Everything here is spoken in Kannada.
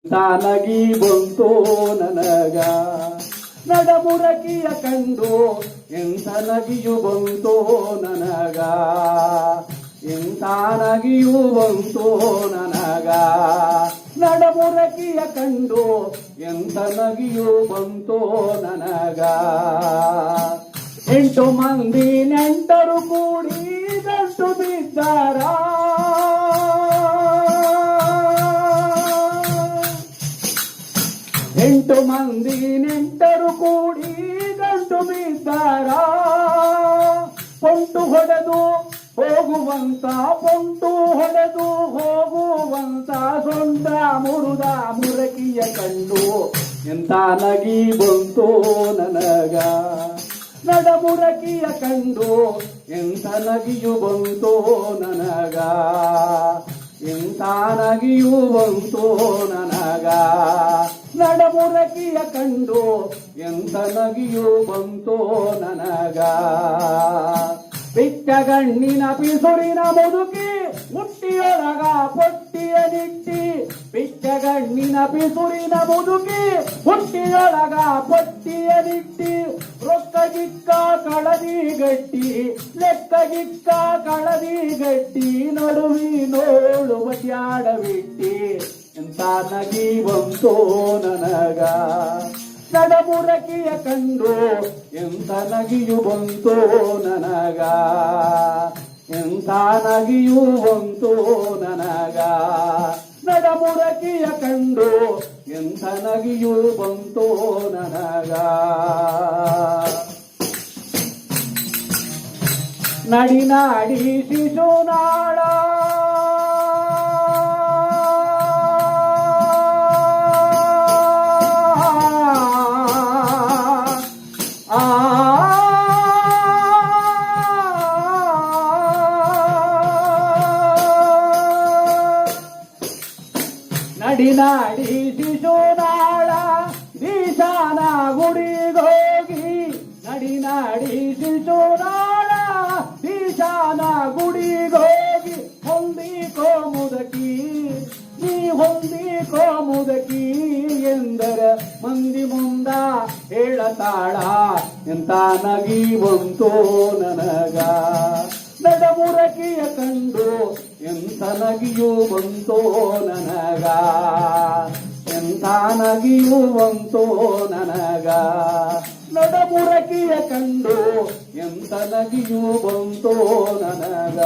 ತಾನಗಿ ಬಂತು ನನಗ ನಡಮುರಕಿಯ ಕಂಡು ಎಂಥ ನಗಿಯು ಬಂತು ನನಗ ಎಂಥ ನಗಿಯು ಬಂತು ನನಗ ನಡಮುರಕಿಯ ಕಂಡು ಎಂಥ ನಗಿಯು ಬಂತು ನನಗ 8 ಮಂದಿ ನೆಂಟರು ಕೂಡಿ ಗಂಟು ಬಿದ್ದಾರ 8 ಮಂದಿ ನೆಂಟರು ಕೂಡಿ ಗಂಟು ಬಿದ್ದಾರ ಪೊಂಟು ಹೊಡೆದು ಹೋಗುವಂತ ಪೊಂಟು ಹೊಡೆದು ಹೋಗುವಂತ ಸೊಂಟ ಮುರುದ ಮುರಕಿಯ ಕಂಡು ಎಂಥ ನಗಿ ಬಂತು ನನಗ ನಡಮುರಕಿಯ ಕಂಡು ಎಂಥ ನಗಿಯು ಬಂತು ನನಗ ಎಂಥ ನಗಿಯು ಬಂತು ನನಗ ನಡಮುರಕಿಯ ಕಂಡು ಎಂಥ ನಗಿಯು ಬಂತು ನನಗ ಪಿಚ್ಚಗಣ್ಣಿನ ಪಿಸುರಿನ ಮುದುಕಿ ಮುಟ್ಟಿಯೊಳಗ ಪೊಟ್ಟಿಯ ನಿಟ್ಟಿ ಪಿಚ್ಚಗಣ್ಣಿನ ಪಿಸುರಿನ ಮುದುಕಿ ಮುಟ್ಟಿಯೊಳಗ ಪೊಟ್ಟಿಯ ನಿಟ್ಟಿ ರೊಕ್ಕಗಿಕ್ಕ ಕಳದಿ ಗಟ್ಟಿ ಲೆಕ್ಕಗಿಕ್ಕ ಕಳದಿ ಗಟ್ಟಿ ನಡುವಿನೋಳು ಬಟ್ಯಾಡಬಿಟ್ಟಿ ಎಂಥ ನಗಿ ಬಂತು ನನಗ ನಡಮುರಕಿಯ ಕಂಡು ಎಂಥ ನಗಿಯು ಬಂತು ನನಗ ಎಂಥ ನಗಿಯು ಬಂತು ನನಗ ನಡಮುರಕಿಯ ಕಂಡು ಎಂಥ ನಗಿಯು ಬಂತು ನನಗ ನಡಿನಾಡಿ ಶಿಶುನಾಳ ನಡಿನಾಡಿ ಶಿಶುನಾಳ ದೀಶಾನ ಗುಡಿಗೋಗಿ ನಡಿನಾಡಿ ಶಿಶುನಾಳ ದೀಶಾನ ಗುಡಿಗೋಗಿ ಹೊಂದಿಕೋ ಮುದಕಿ ನೀ ಹೊಂದಿಕೋ ಮುದಕಿ ಎಂದರ ಮಂದಿ ಮುಂದ ಹೇಳತಾಳ ಎಂಥ ನಗಿ ಬಂತು ನನಗ ನಡಮುರಕಿಯ ಕಂಡು ಎಂಥ ನಗಿಯು ಬಂತು ನನಗ ಎಂಥ ನಗಿಯು ಬಂತು ನನಗ ನಡಮುರಕಿಯ ಕಂಡು ಎಂಥ ನಗಿಯು ಬಂತು ನನಗ